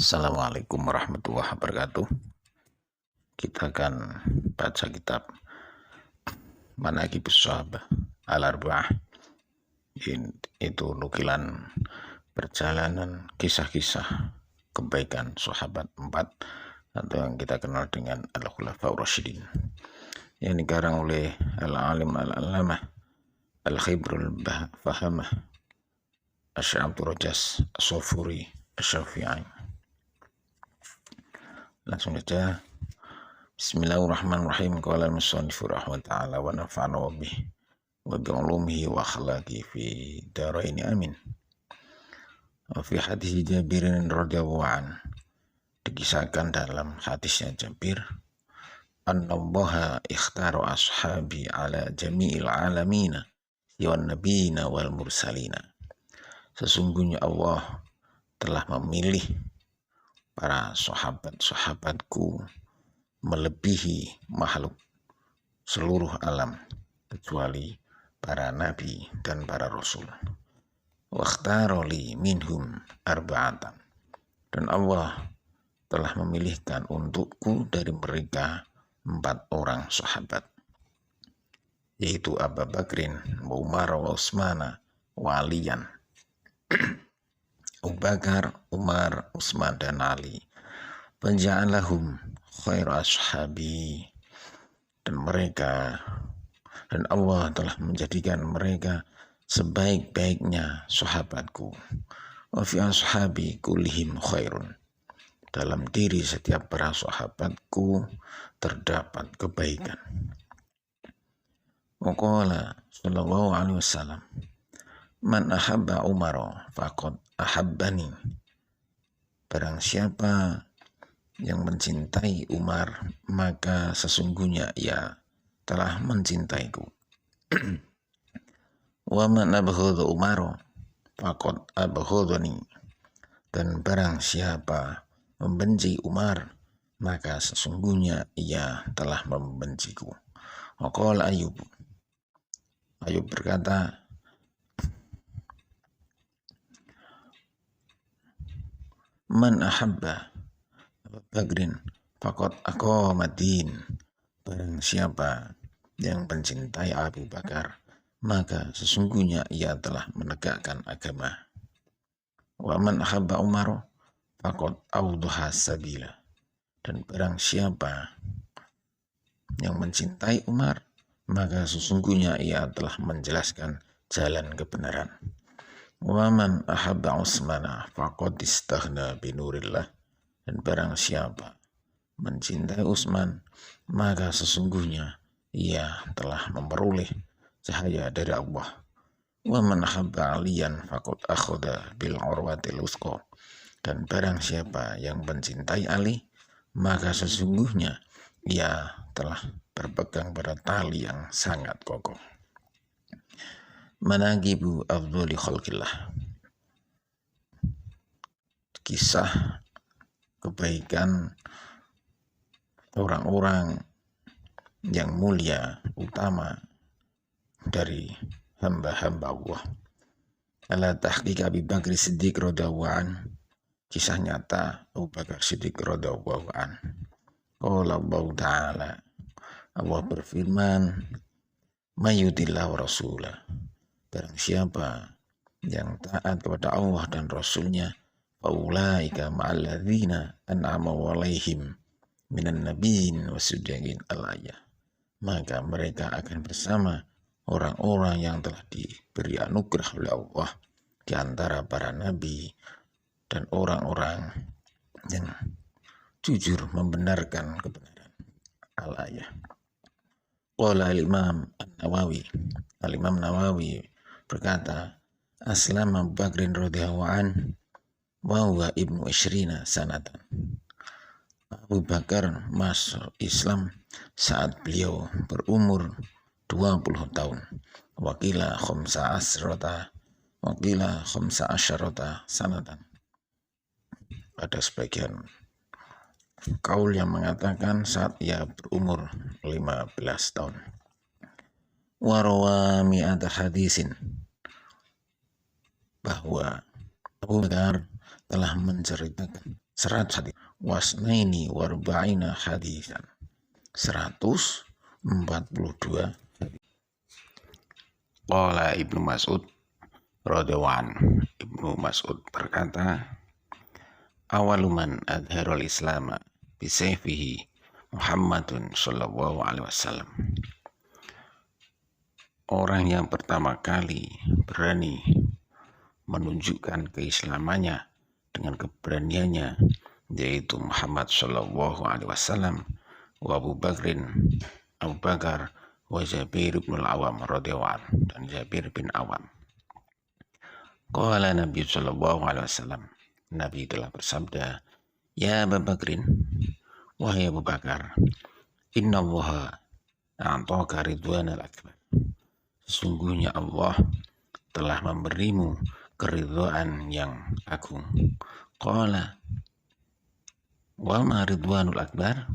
Assalamualaikum warahmatullahi wabarakatuh. Kita akan baca kitab Manaqibus Shahabah Al-Arba'ah. Itu nukilan perjalanan kisah-kisah kebaikan sahabat 4 atau yang kita kenal dengan Al-Khulafaur Rasyidin, yang dikarang oleh Al-Alim Al-Allamah Al-Khibrul Fahamah Asy-Syaikh Abdul Rajas As-Sofuri Asy-Syafi'i. Langsung saja. Bismillahirrahmanirrahim. Qala al-musannifu rahimahullah ta'ala wa nafa'ana wa bihi wa bi'ulumihi wa akhlaqi fi daraini amin. Wa fi hadis Jabirin radhiyallahu an, dikisahkan dalam hadisnya Jabir, annallaha ikhtara ashabi ala jami'il alamina wan nabiyina wal mursalina. Sesungguhnya Allah telah memilih para sahabat-sahabatku melebihi makhluk seluruh alam kecuali para nabi dan para rasul. Wakhtaroli minhum arba'atan, dan Allah telah memilihkan untukku dari mereka 4 orang sahabat, yaitu Abu Bakrin, Umar, wa Utsmana, wa Aliyan. Abu Bakar, Umar, Utsman, dan Ali. Penja'alahum khairu ashabi, dan Allah telah menjadikan mereka sebaik-baiknya sahabatku. Wa fi ashabi kullihim khairun, dalam diri setiap para sahabatku terdapat kebaikan. Wa qala sallallahu alaihi wasallam, man ahabba Umar faqad ahabbani, barang siapa yang mencintai Umar maka sesungguhnya ia telah mencintaiku. Wa man abghadha Umar faqad abghadani, dan barang siapa membenci Umar maka sesungguhnya ia telah membenciku. Wa qala Ayub berkata, man ahabba Abu Bakrin faqad aqamadin, barang siapa yang mencintai Abu Bakar maka sesungguhnya ia telah menegakkan agama. Wa man ahabba Umar faqad awdaha sabila, dan barang siapa yang mencintai Umar maka sesungguhnya ia telah menjelaskan jalan kebenaran. Wa man ahabba Utsmana faqad istaghna bi nurillah, dan barang siapa mencintai Utsman maka sesungguhnya ia telah memperoleh cahaya dari Allah. Wa man ahabba Aliyan faqad akhadha bil urwatil wuthqa, dan barang siapa yang mencintai Ali maka sesungguhnya ia telah berpegang pada tali yang sangat kokoh. Manaqibu afdhali khalqillah, kisah kebaikan orang-orang yang mulia utama dari hamba-hamba Allah. Ala tahqiq Abi Bakar Siddiq radhiyallahu an, kisah nyata Abu Bakar Siddiq radhiyallahu an. Qala Allah Ta'ala, Allah berfirman, mayutillahu rasulah, barang siapa yang taat kepada Allah dan Rasulnya, faulaika ma'alladzina an'ama alaihim minan nabiyyin wasiddiqin al-ayah, maka mereka akan bersama orang-orang yang telah diberi anugerah oleh Allah di antara para nabi dan orang-orang yang jujur membenarkan kebenaran. Al-ayah. Qala al-Imam Nawawi berkata, Aslam Abu Bakrin radhiyallahu an wa huwa ibnu isyrina sanatan. Abu Bakar masuk Islam saat beliau berumur 20 tahun. Wakila khamsa asyarata sanatan. Ada sebagian kaul yang mengatakan saat ia berumur 15 tahun. Warawa mi'ata hadisin, bahwa Abu Bakar telah menceritakan hadis wasnaini warba'ina hadisan 142 hadis. Qala Ibnu Mas'ud radhiyallahu anhu, Ibnu Mas'ud berkata, awaluman adharul Islam bisayfihi Muhammadun sallallahu alaihi wasallam. Orang yang pertama kali berani menunjukkan keislamannya dengan keberaniannya yaitu Muhammad sallallahu alaihi wasallam wa Abu Bakar wa Jabir bin Awam radhiyallahu anhu, dan Jabir bin Awam. Qala Nabi sallallahu alaihi wasallam, Nabi telah bersabda, ya Abu Bakrin, wahai Abu Bakar, innallaha a'taka ridwanal akbar. Sesungguhnya Allah telah memberimu keridhaan yang agung. Qala wa ma ridwanul akbar?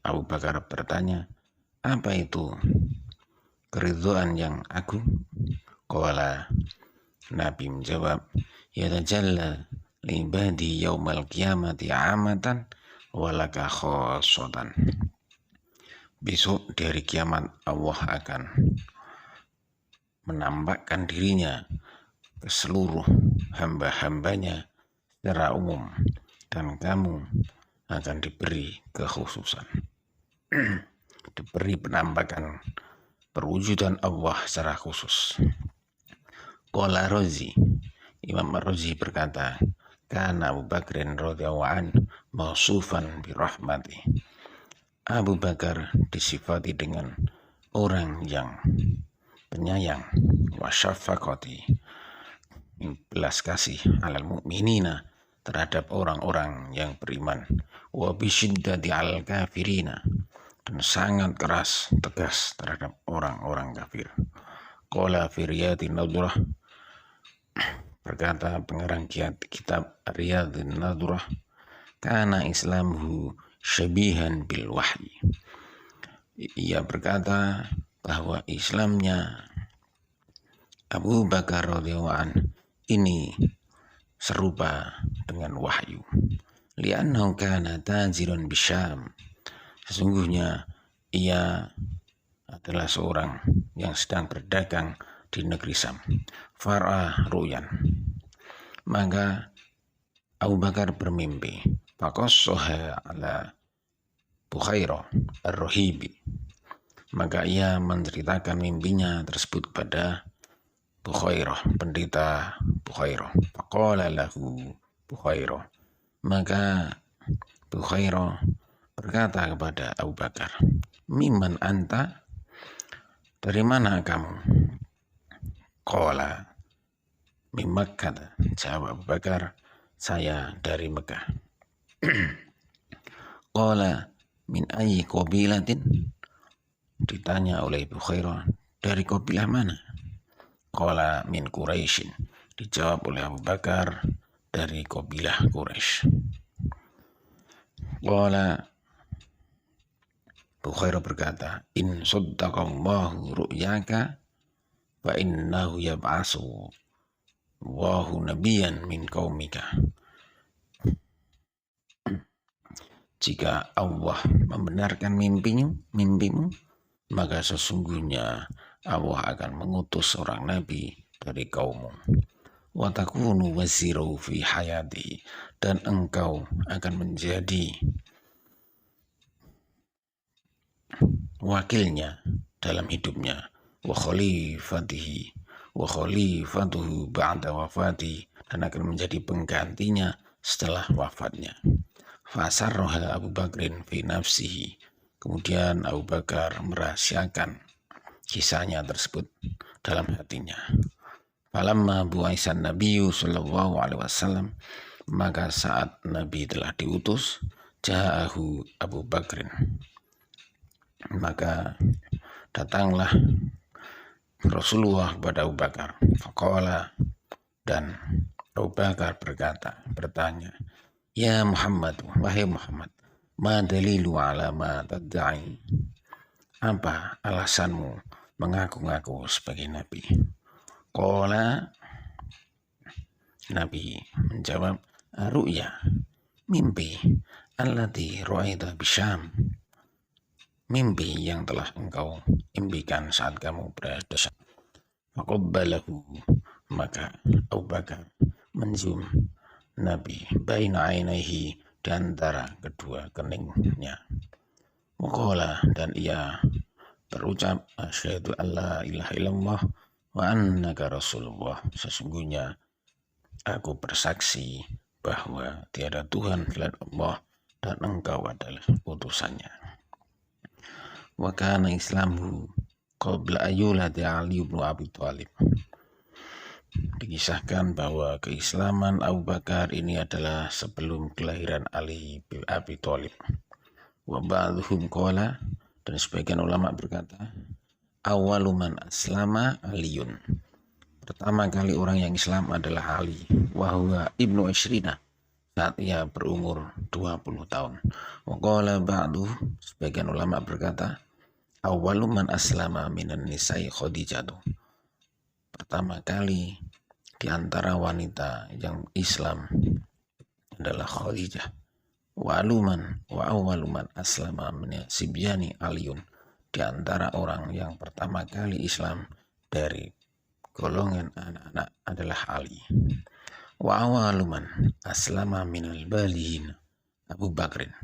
Abu Bakar bertanya, apa itu keridhaan yang agung? Qala, Nabi menjawab, yatajalla li'ibadi yaumal qiyamati amatan walaka khosotan. Besok dari kiamat Allah akan menampakkan dirinya ke seluruh hamba-hambanya secara umum, dan kamu akan diberi kekhususan. Diberi penampakan perwujudan Allah secara khusus. Qala Razi, Imam Razi berkata, kana Abu Bakrin radhiyallahu anhu mausufan birahmati. Abu Bakar disifati dengan orang yang penyayang, wa syafaqati, belas kasih, alal mu'minina, terhadap orang-orang yang beriman, wa bisyiddati al kafirina, dan sangat keras, tegas terhadap orang-orang kafir. Qala fi Riyadin Nadhrah, berkata pengarang kitab Riyadin Nadhrah, kana islamuhu syabihan bil wahyi. Ia berkata bahwa Islamnya Abu Bakar radhiyallahu anhu ini serupa dengan wahyu. Li'annahu kana tajiran bisyam. Sesungguhnya ia adalah seorang yang sedang berdagang di negeri Syam. Far'a ru'yan. Maka Abu Bakar bermimpi. Faqassaha ala Bukhairah ar-Rahibi. Maka ia menceritakan mimpinya tersebut kepada Bukhairah, pendeta Bukhairah. Faqala lahu Bukhairah. Maka Bukhairah berkata kepada Abu Bakar, mimman anta? Dari mana kamu? Qala min Makkah. Jawab Abu Bakar, saya dari Mekah. Qala min ayyi qabilatin? Ditanya oleh Bukhairah, dari kabilah mana? Qala min Quraisyin. Dijawab oleh Abu Bakar, dari kabilah Quraisy. Qala, Bukhairah berkata, in saddaqallahu ru'yaka fa innahu yab'asu Allahu nabiyan min qaumika. Jika Allah membenarkan mimpimu, maka sesungguhnya Allah akan mengutus seorang nabi dari kaummu. Wa takunu wazirahu fi hayati, dan engkau akan menjadi wakilnya dalam hidupnya. Wa khalifatuhu ba'da wafati, dan akan menjadi penggantinya setelah wafatnya. Fasarroha Abu Bakrin fi nafsihi. Kemudian Abu Bakar merahasiakan kisahnya tersebut dalam hatinya. Falamma bu'aisan Nabiyyu sallallahu alaihi wasallam, maka saat Nabi telah diutus, ja'ahu Abu Bakrin, maka datanglah Rasulullah kepada Abu Bakar. Faqala, dan Abu Bakar bertanya, ya Muhammad, wahai Muhammad, ma dalilu ala ma tadda'i? Apa alasanmu mengaku-ngaku sebagai nabi? Qala, Nabi menjawab, ru'ya, mimpi allati ra'aita bisyam, mimpi yang telah engkau impikan saat kamu berada di Syam. Faqabbalahu, maka Abu Bakar mencium Nabi baina ainaihi, di antara kedua keningnya. Waqala, dan ia berucap, asyhadu alla ilaha illallah wa annaka rasulullah, sesungguhnya aku bersaksi bahwa tiada Tuhan selain Allah dan engkau adalah utusannya. Wa kana islamu qabla ayyulati Ali bin Abi Thalib. Dikisahkan bahwa keislaman Abu Bakar ini adalah sebelum kelahiran Ali bin Abi Thalib. Wa ba'dhum qala, dan sebagian ulama berkata, awwalu man aslama Aliyun, pertama kali orang yang Islam adalah Ali, wa huwa ibnu isyrina, saat ia berumur 20 tahun. Wa qala ba'du, sebagian ulama berkata, awwalu man aslama minan nisa'i Khadijah, pertama kali di antara wanita yang Islam adalah Khadijah. Wa awwaluman aslama min sibyani Aliyun, di antara orang yang pertama kali Islam dari golongan anak-anak adalah Ali. Wa awwaluman aslama minal balihin Abu Bakrin,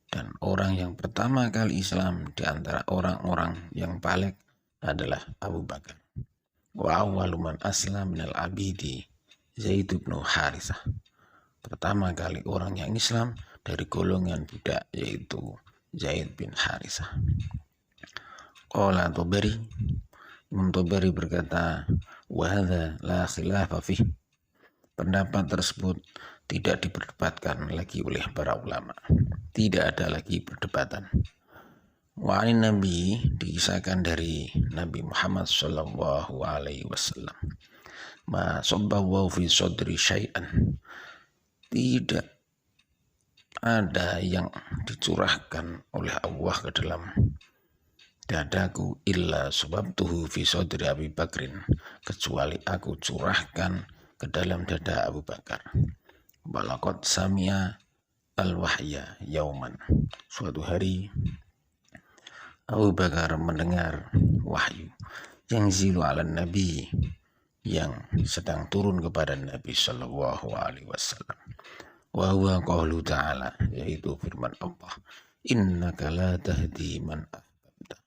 dan orang yang pertama kali Islam di antara orang-orang yang balik adalah Abu Bakar. Wa awwaluman aslam minal abidi Zaid bin Harithah, pertama kali orang yang Islam dari golongan budak yaitu Zaid bin Harithah. Qala Tabari, Imam Tabari berkata, wa hadza la khilafa fih, pendapat tersebut tidak diperdebatkan lagi oleh para ulama, tidak ada lagi perdebatan. Wa anin Nabi, dikisahkan dari Nabi Muhammad sallallahu alaihi wasallam, ma sabbahu fi sadri syai'an, tidak ada yang dicurahkan oleh Allah ke dalam dadaku illa sababtuhu fi sadri Abi Bakrin, kecuali aku curahkan ke dalam dada Abu Bakar. Balaqad sami'a al-wahya yauman, suatu hari Abu Bakar mendengar wahyu yang zilu ala Nabi, yang sedang turun kepada Nabi sallallahu alaihi wasallam. Wa huwa qaulu ta'ala, yaitu firman Allah, innaka la tahdi man ahbabta,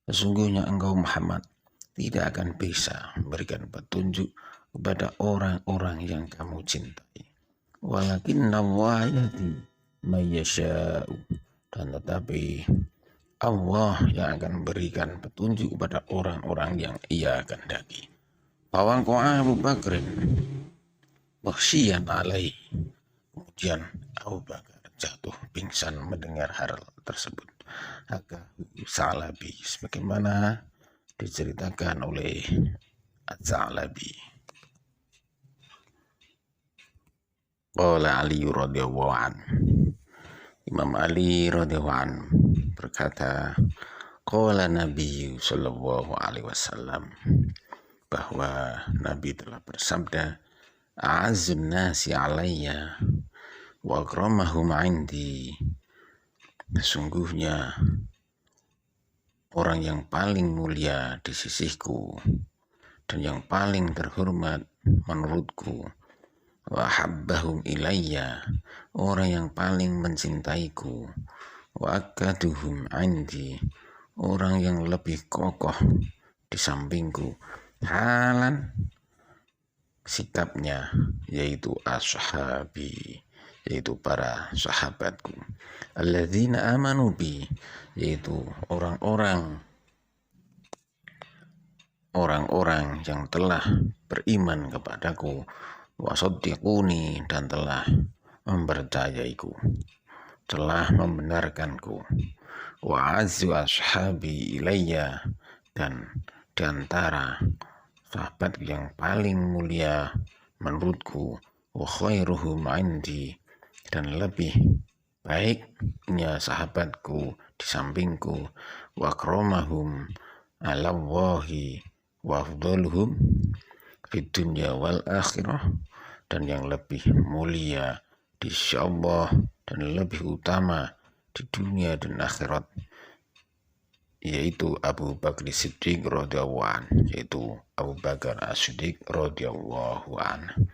sesungguhnya engkau Muhammad tidak akan bisa memberikan petunjuk kepada orang-orang yang kamu cintai. Walakinna Allah yahdi may yasha'u, dan tetapi Allah yang akan memberikan petunjuk kepada orang-orang yang ia kehendaki. Fawaqa'a Abu Bakrin baghsyian alaihi, kemudian Abu Bakar jatuh pingsan mendengar hal tersebut. Sa'labi, sebagaimana diceritakan oleh Sa'labi. Qala Ali radhiyallahu an, Imam Ali radhiyallahu an berkata, qala Nabi sallallahu alaihi wasallam, bahwa Nabi telah bersabda, a'azzun nasi alayya wa akramahum 'indi, sesungguhnya orang yang paling mulia di sisiku dan yang paling terhormat menurutku, wa habbahum ilayya, orang yang paling mencintaiku, wa akaduhum 'indi, orang yang lebih kokoh di sampingku, halan sikapnya, yaitu ashabi, yaitu para sahabatku, alladzina amanu bi, yaitu orang-orang yang telah beriman kepadaku, wasaddiquni, dan telah mempercayaiku, telah membenarkanku, wa azzu ashabi ilayya, dan diantara sahabat yang paling mulia menurutku, wa khairuhum 'indi, dan lebih baiknya sahabatku di sampingku, wa akramahum 'ala Allahi wa afdaluhum fid dunya wal akhirah, dan yang lebih mulia di sisi Allah dan lebih utama di dunia dan akhirat, yaitu Abu Bakar Siddiq radhiyallahu anhu, yaitu Abu Bakar As-Siddiq radhiyallahu anhu.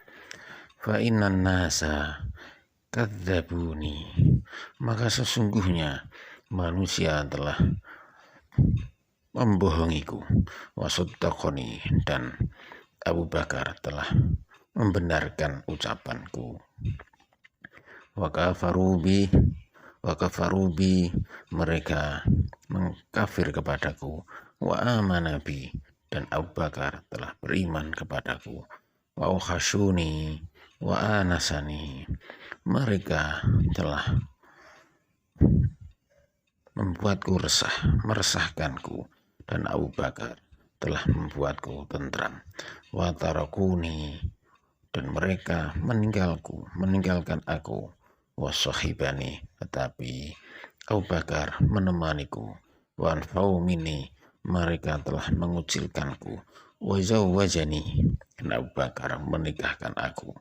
Fa innan nasa kadzabuni, maka sesungguhnya manusia telah membohongiku, wasaddaqani, dan Abu Bakar telah membenarkan ucapanku. Wa kafarubi, mereka mengkafir kepadaku. Wa amanabi, dan Abu Bakar telah beriman kepadaku. Wa ukhashuni wa anasani, mereka telah membuatku resah, meresahkanku, dan Abu Bakar telah membuatku tentram. Wa tarakuni, dan mereka meninggalkan aku. Wa sahibani, tetapi Abu Bakar menemaniku. Wa anfau minni, mereka telah mengucilkanku. Wa zawwajani, dan Abu Bakar menikahkan aku.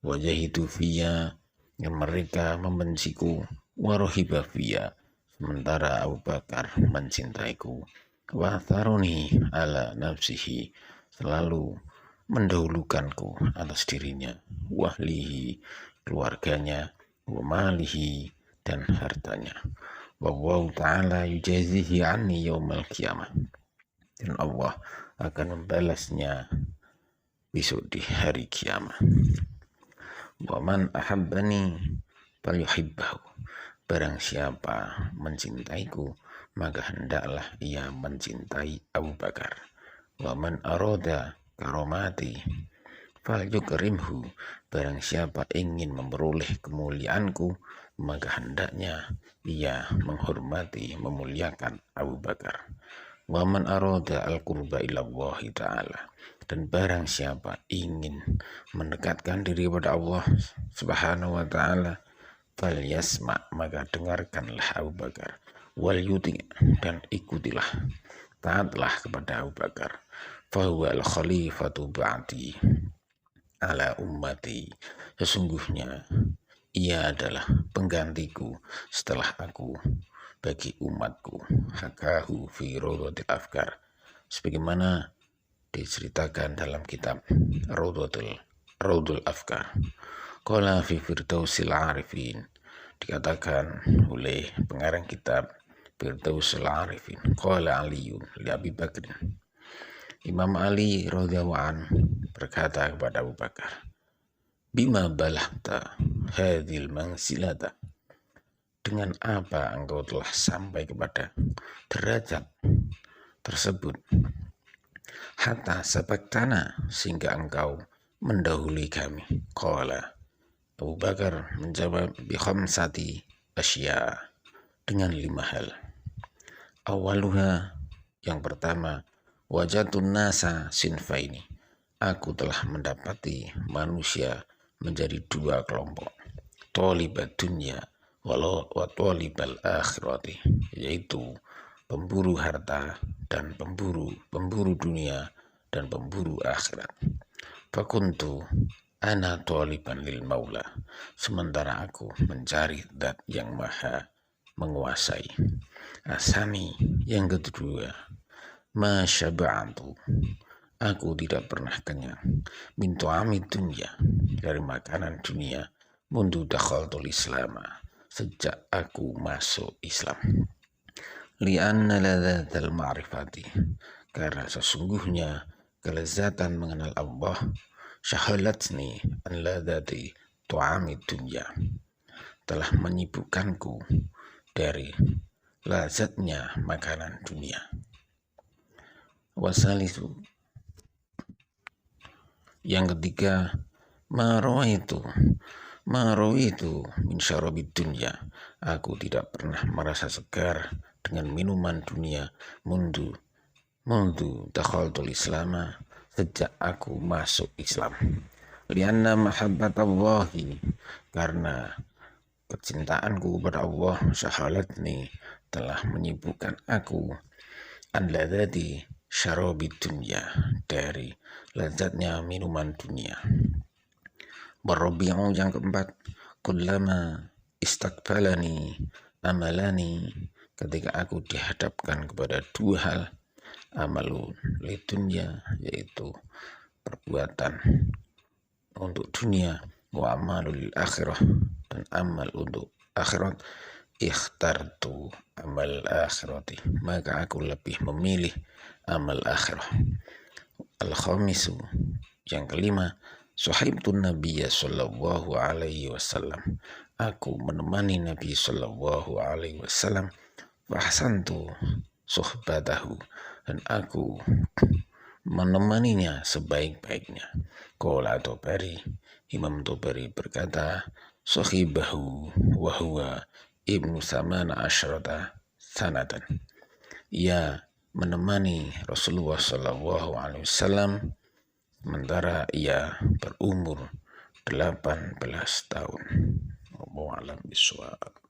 Wa jahidu fiyya, yang mereka membenciku. Wa rohiba fiyya, sementara Abu Bakar mencintaiku. Wa tharuni ala nafsihi, selalu mendahulukanku atas dirinya. Wahlihi, keluarganya. Wa malihi, dan hartanya. Wallahu ta'ala yujazihi anni yaumal qiyamah, dan Allah akan membalasnya besok di hari kiamat. Wa man ahabbani falyuhibbahu, barang siapa mencintaiku, maka hendaklah ia mencintai Abu Bakar. Wa man arada karomati falyukrimhu, barang siapa ingin memperoleh kemuliaanku, maka hendaknya ia menghormati, memuliakan Abu Bakar. Wa man arada al-qurba ilallah ta'ala, dan barang siapa ingin mendekatkan diri kepada Allah subhanahu wa ta'ala, falyasma, maka dengarkanlah Abu Bakar. Wal yuti, dan ikutilah, taatlah kepada Abu Bakar. Fahuwa al-khalifatu ba'di ala ummati, sesungguhnya ia adalah penggantiku setelah aku bagi umatku. Hakahu fi Rawdatil Afkar, sebagaimana diceritakan dalam kitab Rawdul Afkar. Qala fi Firdausil Arifin, dikatakan oleh pengarang kitab Firdausil Arifin. Qala Aliyun li Abi Bakrin, Imam Ali radhiyallahu anhu berkata kepada Abu Bakar, bima balagta hadhil mansilata, dengan apa engkau telah sampai kepada derajat tersebut. Hatta sabaktana, sehingga engkau mendahului kami. Qala, Abu Bakar menjawab, bi khamsati asya, dengan 5 hal. Awaluha, yang pertama, wajatun nasa sinfaini, aku telah mendapati manusia menjadi 2 kelompok. Tholibat dunya wa tholibal akhirati, yaitu pemburu harta dan pemburu dunia dan pemburu akhirat. Fakuntu ana tholiban lil maula, sementara aku mencari zat yang maha menguasai. Asani, yang kedua, ma syaba'tu, aku tidak pernah kenyang. Min tu'amid dunya, dari makanan dunia. Mundu dakhaltul Islam, sejak aku masuk Islam. Li'anna ladzatal ma'rifati, karena sesungguhnya kelezatan mengenal Allah, syahalatni an ladzati tu'amid dunya, telah menyibukkanku dari lazatnya makanan dunia. Wasalisu, yang ketiga, marawaitu min syarabid dunya, aku tidak pernah merasa segar dengan minuman dunia. Mundu dakhaltul Islam, sejak aku masuk Islam. Lianna mahabbatallahi, karena kecintaanku kepada Allah, syahalatni, telah menyibukkan aku, an ladzati syarabid dunya, dari lezatnya minuman dunia. Barabi'u, yang keempat, kullama istakbalani amalani, ketika aku dihadapkan kepada dua hal, amalun lidunya, yaitu perbuatan untuk dunia, wa amalul akhirah, dan amal untuk akhirat, ikhtartu amal akhirati, maka aku lebih memilih amal akhirah. Al-khamisu, yang kelima, sahibtu Nabiya sallallahu alaihi wasallam, aku menemani Nabi sallallahu alaihi wasallam, fahsantu suhbatahu, dan aku menemaninya sebaik-baiknya. Qala Tabari, Imam Tabari berkata, sahibahu wa huwa ibnu samana asyrata sanatan, ia menemani Rasulullah sallallahu alaihi wasallam sementara ia berumur 18 tahun. Wallahu a'lam bishawab.